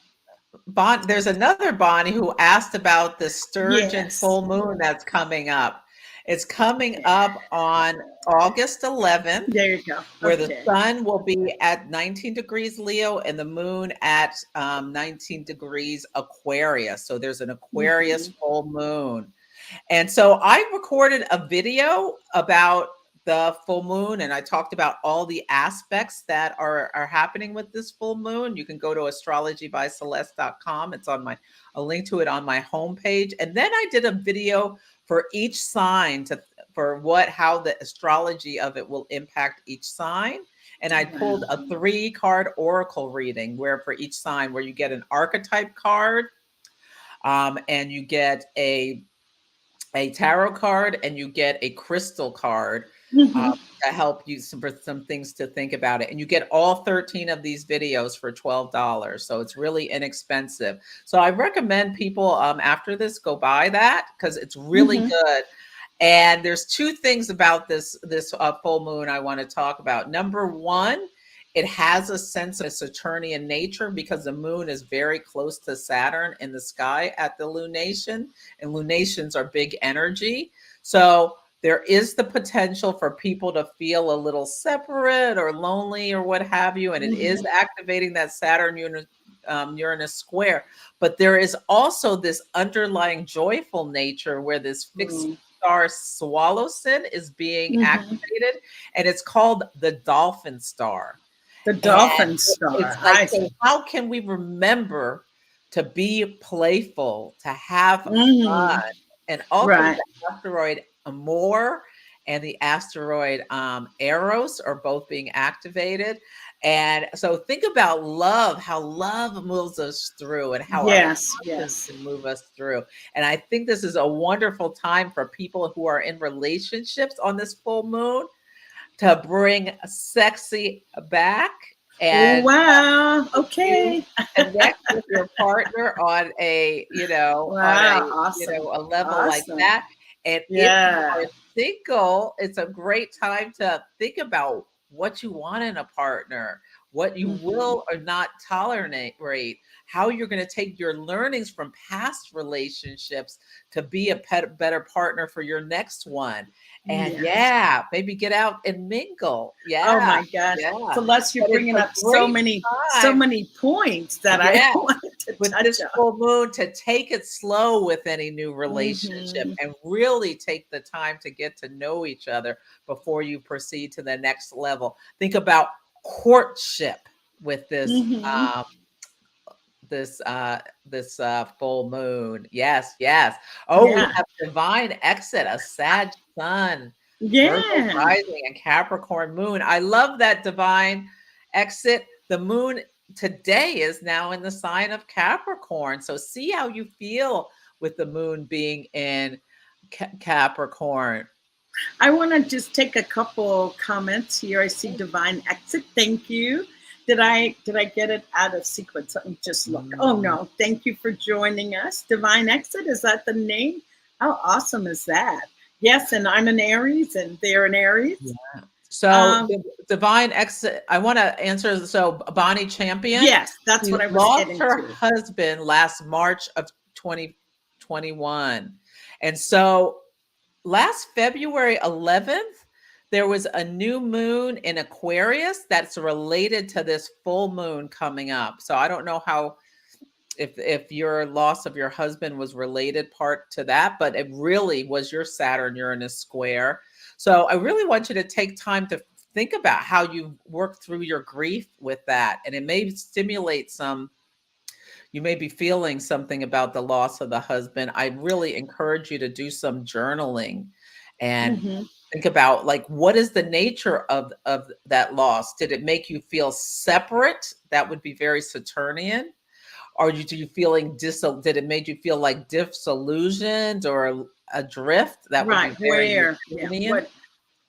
I there's another Bonnie who asked about the Sturgeon yes. full moon that's coming up. It's coming up on August 11th, There you go. where the Okay. sun will be at 19 degrees Leo and the moon at 19 degrees Aquarius. So there's an Aquarius Mhm. full moon. And so I recorded a video about the full moon and I talked about all the aspects that are happening with this full moon. You can go to astrologybyceleste.com. It's on a link to it on my homepage. And then I did a video for each sign how the astrology of it will impact each sign. And I pulled a 3-card oracle reading where for each sign where you get an archetype card, and you get a tarot card and you get a crystal card, Mhm. to help you for some things to think about it. And you get all 13 of these videos for $12. So it's really inexpensive. So I recommend people after this go buy that because it's really Mhm. good. And there's 2 things about this full moon I want to talk about. Number one, it has a sense of Saturnian nature because the moon is very close to Saturn in the sky at the lunation, and lunations are big energy. So there is the potential for people to feel a little separate or lonely or what have you, and it is Mhm. activating that Uranus square. But there is also this underlying joyful nature where this fixed Mm. star Swallowson is being Mhm. activated, and it's called the Dolphin Star. The And dolphin it's star. like, I so how can we remember to be playful, to have fun? mm, And also right. the asteroid Amor and the asteroid Eros are both being activated. And so think about love, how love moves us through and how our Yes, passions yes. can move us through. And I think this is a wonderful time for people who are in relationships on this full moon to bring sexy back Oh and wow. you Okay. connect with your partner on a Wow. a Awesome. level like Awesome. that. And if you Yeah. are single, it's a great time to think about what you want in a partner, what you will or not tolerate, how you're going to take your learnings from past relationships to be a better partner for your next one. And Yes. maybe get out and mingle. Oh Yeah. my gosh. Yeah. Celeste, you're But it's bringing a up so great many, so time. many points that I Yeah. wanted to With touch this on. full moon, to take it slow with any new relationship and really take the time to get to know each other before you proceed to the next level. Think about courtship with this full moon. Yes, yes. Oh, we Yeah. have divine exit, a Sag sun, Virgo Yeah. rising, and Capricorn moon. I love that divine exit. The moon today is now in the sign of Capricorn. So see how you feel with the moon being in Capricorn. I want to just take a couple comments here. I see divine exit. Thank you. Did I get it out of sequence? Let me just look. Oh no, thank you for joining us. Divine exit, is that the name? How awesome is that? Yes, and I'm an Aries and they're an Aries. Yeah. So the divine exit, I want to answer. So Bonnie Champion, Yes, that's she what I was lost getting her to. husband last March of 2021. And so last February 11th, there was a new moon in Aquarius that's related to this full moon coming up. So I don't know how, if your loss of your husband was related part to that, but it really was your Saturn Uranus square. So I really want you to take time to think about how you work through your grief with that. And it may stimulate you may be feeling something about the loss of the husband. I really encourage you to do some journaling and think about, like, what is the nature of that loss? Did it make you feel separate? That would be very Saturnian. Or do you feeling did it made you feel like disillusioned or adrift? That would be Right, very where, yeah, Ukrainian.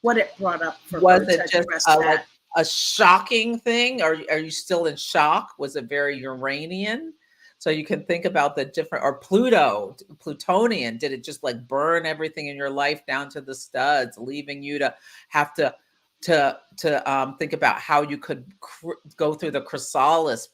what it brought up for Was her to it just address like that. a shocking thing? Or are you still in shock? Was it very Uranian? So you can think about the different, or Plutonian. Did it just like burn everything in your life down to the studs, leaving you to have to think about how you could go through the chrysalis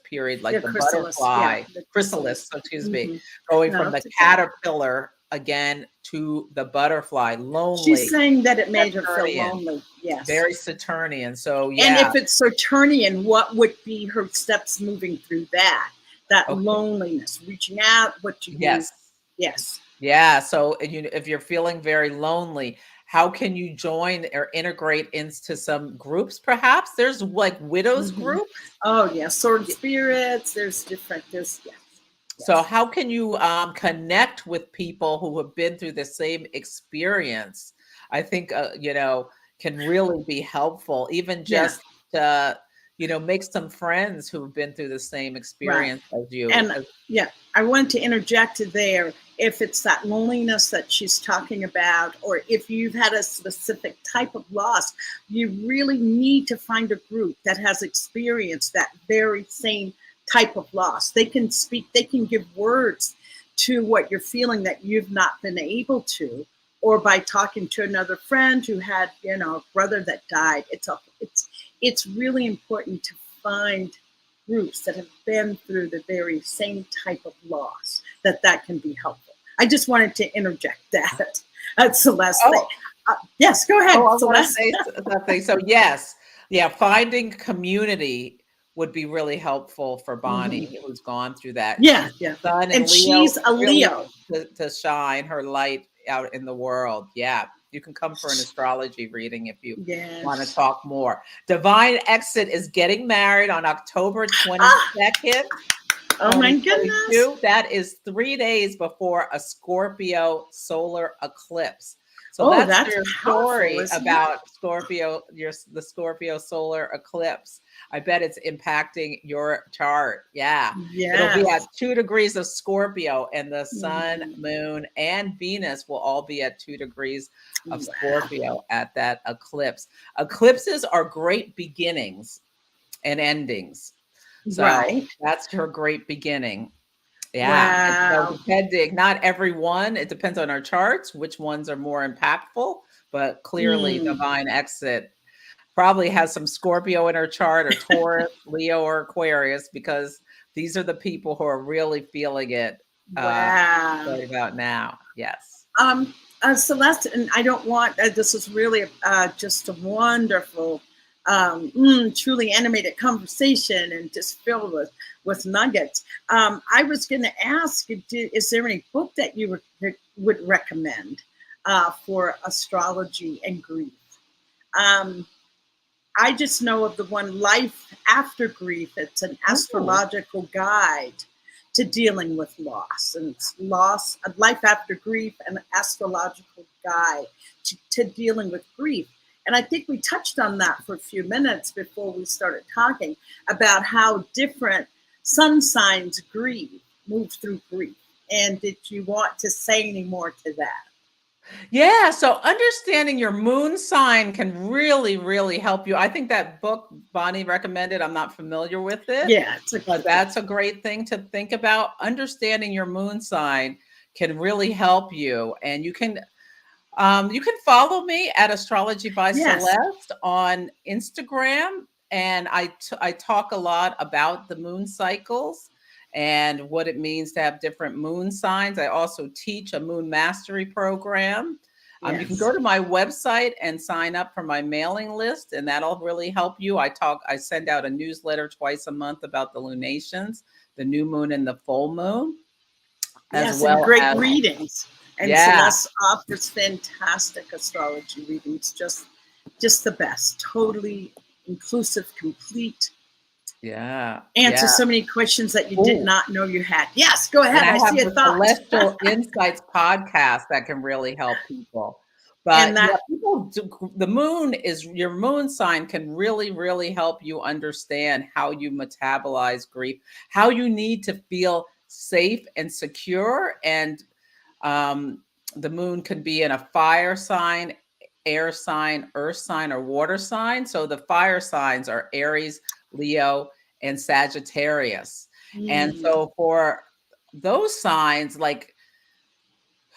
period, like Yeah, the chrysalis, yeah, butterfly, the chrysalis, excuse me, Mhm. going No, from the it's okay. caterpillar again to the butterfly, She's lonely, saying that it made her feel Saturnian, lonely. Yes. very Saturnian. So And yeah, if it's Saturnian, what would be her steps moving through that? That okay, loneliness, reaching out, what do you, yes. yes. Yeah, so if you're feeling very lonely, how can you join or integrate into some groups perhaps? There's like widows groups. Oh, yeah, sword Y- spirits, there's, yes, So yes. how can you connect with people who have been through the same experience? I think can really be helpful. Even Yeah, just make some friends who have been through the same right. experience as you. And yeah, I want to interject there. If it's that loneliness that she's talking about, or if you've had a specific type of loss, you really need to find a group that has experienced that very same type of loss. They can speak, they can give words to what you're feeling that you've not been able to, or by talking to another friend who had, a brother that died. It's really important to find groups that have been through the very same type of loss, that can be helpful. I just wanted to interject that. Celeste. Oh, Yes, go Oh, ahead, I want to Celeste. say something. So yes, yeah, finding community would be really helpful for Bonnie, who's gone through that. Yeah, She's yeah. Sun and And Leo she's a really Leo. to shine her light out in the world. Yeah, you can come for an astrology reading if you want to Yes. talk more. Divine Exit is getting married on October Ah, 22nd, oh my goodness. 2022. That is 3 days before a Scorpio solar eclipse. So Oh, that's that's your powerful, story isn't it? about Scorpio, the Scorpio solar eclipse. I bet it's impacting your chart. Yeah. It'll be at Yes. 2 degrees of Scorpio, and the sun, Mhm. moon, and Venus will all be at 2 degrees of Wow. Scorpio at that eclipse. Eclipses are great beginnings and endings. So Right. that's her great beginning. Yeah. And so Wow. depending, not every one, it depends on our charts, which ones are more impactful, but clearly Mm. divine exit probably has some Scorpio in her chart or Taurus, Leo, or Aquarius, because these are the people who are really feeling it Wow. right about now. Yes. Um, Celeste, and I don't want, this is really just a wonderful, truly animated conversation and just filled with nuggets. I was going to ask, is there any book that you would recommend for astrology and grief? Um, I just know of the one, Life After Grief. It's an Oh, astrological guide to dealing with loss. And it's loss, Life After Grief, an astrological guide to dealing with grief. And I think we touched on that for a few minutes before we started talking about how different sun signs grieve, move through grief. And did you want to say any more to that? yeah. So understanding your moon sign can really, really help you. I think that book Bonnie recommended, I'm not familiar with it, Yeah, it's a but that's a great thing to think about. Understanding your moon sign can really help you. And you can follow me at Astrology by yes. Celeste on Instagram. And I talk a lot about the moon cycles and what it means to have different moon signs. I also teach a moon mastery program. You can Yes. go to my website and sign up for my mailing list, and that'll really help you. I send out a newsletter twice a month about the lunations, the new moon and the full moon, as Yes, and well great as, readings. And yeah, Celeste offers fantastic astrology readings, just the best. Totally inclusive, complete. yeah, Answer yeah. so many questions that you did Ooh. not know you had. Yes, go And ahead. I I have see a the thought. Celestial Insights podcast that can really help people. And But yeah, that, the moon is your moon sign can really, really help you understand how you metabolize grief, how you need to feel safe and secure. And um, the moon could be in a fire sign, air sign, earth sign, or water sign. So the fire signs are Aries, Leo, and Sagittarius. And mm, so for those signs, like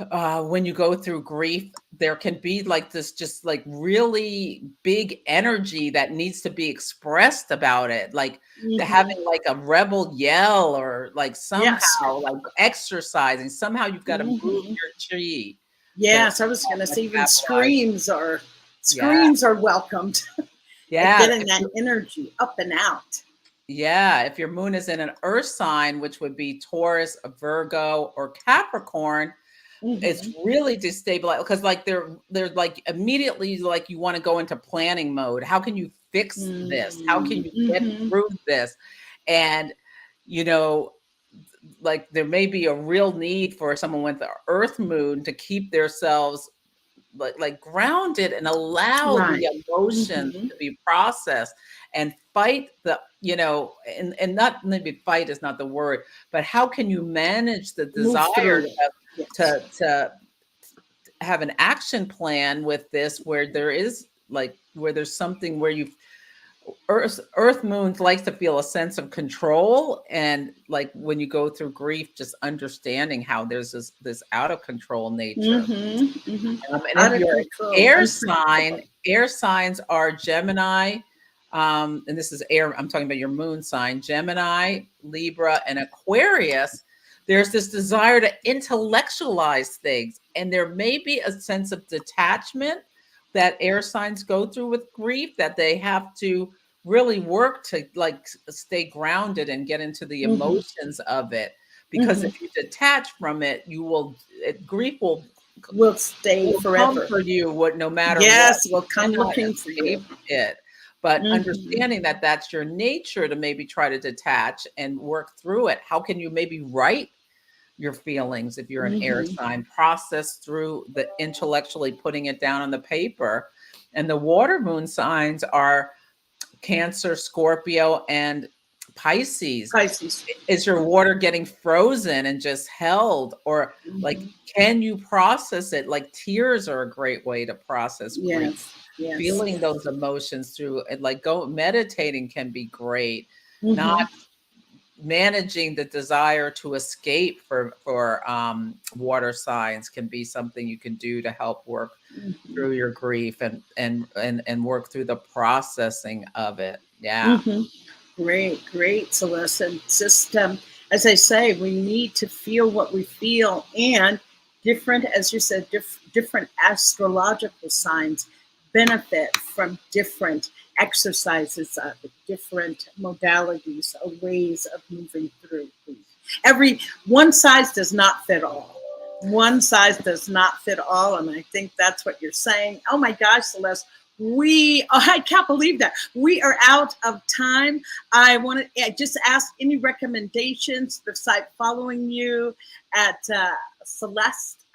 when you go through grief, there can be like this just like really big energy that needs to be expressed about it, like the mhm. having like a rebel yell, or like Yes. somehow like exercising. Somehow you've got to move Mhm. your chi to Yes, I was going to say even metabolize. Yeah, screams are welcomed at yeah. getting that energy up and out. Yeah, if your moon is in an earth sign, which would be Taurus, Virgo, or Capricorn, it's Hmm. really destabilized because like they're like immediately like you want to go into planning mode. How can you fix this? How can you get Mm-hmm. through this? And you know, like there may be a real need for someone with the earth moon to keep themselves like grounded and allow the Right. emotions Hmm. to be processed and fight the, and not maybe fight is not the word, but how can you manage the Move desire through it. Yes. to have an action plan with this, where there is like where there's something where you earth moons likes to feel a sense of control, and like when you go through grief, just understanding how there's this out of control nature. Hmm. Hmm. And if Out of you're an control, unpredictable. air signs are Gemini, and this is air, I'm talking about your moon sign, Gemini, Libra, and Aquarius. There's this desire to intellectualize things, and there may be a sense of detachment that air signs go through with grief, that they have to really work to like stay grounded and get into the Hmm. emotions of it. Because Hmm. if you detach from it, grief Will stay will come forever. for you, what no matter what. Yes, You will come cannot looking for you. escape it. But Hmm. understanding that that's your nature to maybe try to detach and work through it. How can you maybe write your feelings if you're an air Hmm. sign, process through the intellectually putting it down on the paper? And the water moon signs are Cancer, Scorpio, and Pisces. Pisces. Is your water getting frozen and just held? Or like, Hmm. can you process it? Like tears are a great way to process grief. Yes. Yes. Feeling those emotions through it, like go meditating can be great. Not Hmm. managing the desire to escape for water signs can be something you can do to help work through your grief and work through the processing of it. Yeah. Great, Celeste. And just as I say, we need to feel what we feel, and different, as you said, different astrological signs benefit from different exercises, different modalities, ways of moving through. One size does not fit all. One size does not fit all, and I think that's what you're saying. Oh my gosh, Celeste, I can't believe that we are out of time. I want to just ask any recommendations besides following you at Celeste.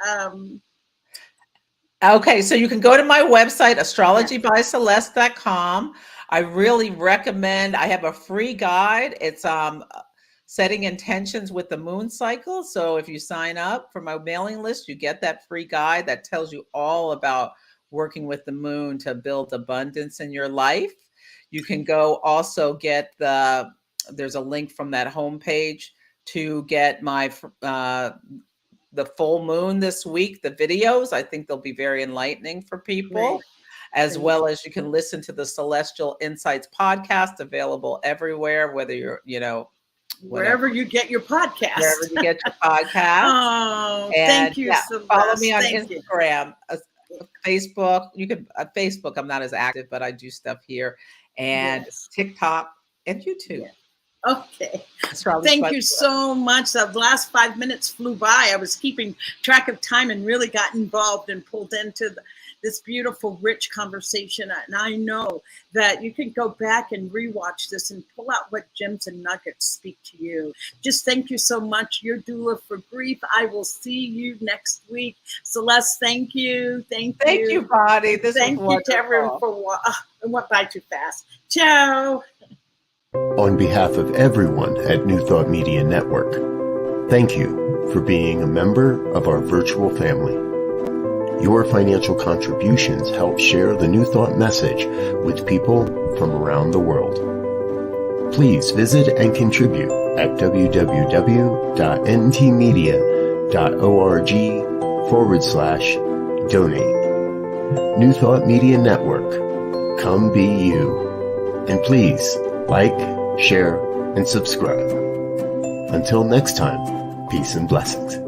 Okay, so you can go to my website, astrologybyceleste.com. I really recommend, I have a free guide. It's setting intentions with the moon cycle. So if you sign up for my mailing list, you get that free guide that tells you all about working with the moon to build abundance in your life. You can go also get there's a link from that homepage to get my the full moon this week, the videos. I think they'll be very enlightening for people, as well as you can listen to the Celestial Insights podcast, available everywhere, whether you're, wherever you get your podcast. Wherever you get your podcast. Oh, thank you, Celeste. Follow me on Instagram, Facebook. You can Facebook. I'm not as active, but I do stuff here, and TikTok and YouTube. Yeah. Okay. Thank you so much. The last 5 minutes flew by. I was keeping track of time and really got involved and pulled into this beautiful, rich conversation. And I know that you can go back and rewatch this and pull out what gems and nuggets speak to you. Just thank you so much. Your doula for grief. I will see you next week. Celeste, thank you. Thank you, Bonnie. Thank you to everyone for it went by too fast. Ciao. On behalf of everyone at New Thought Media Network, thank you for being a member of our virtual family. Your financial contributions help share the New Thought message with people from around the world. Please visit and contribute at www.ntmedia.org/donate. New Thought Media Network. Come be you. And please, like, share, and subscribe. Until next time, peace and blessings.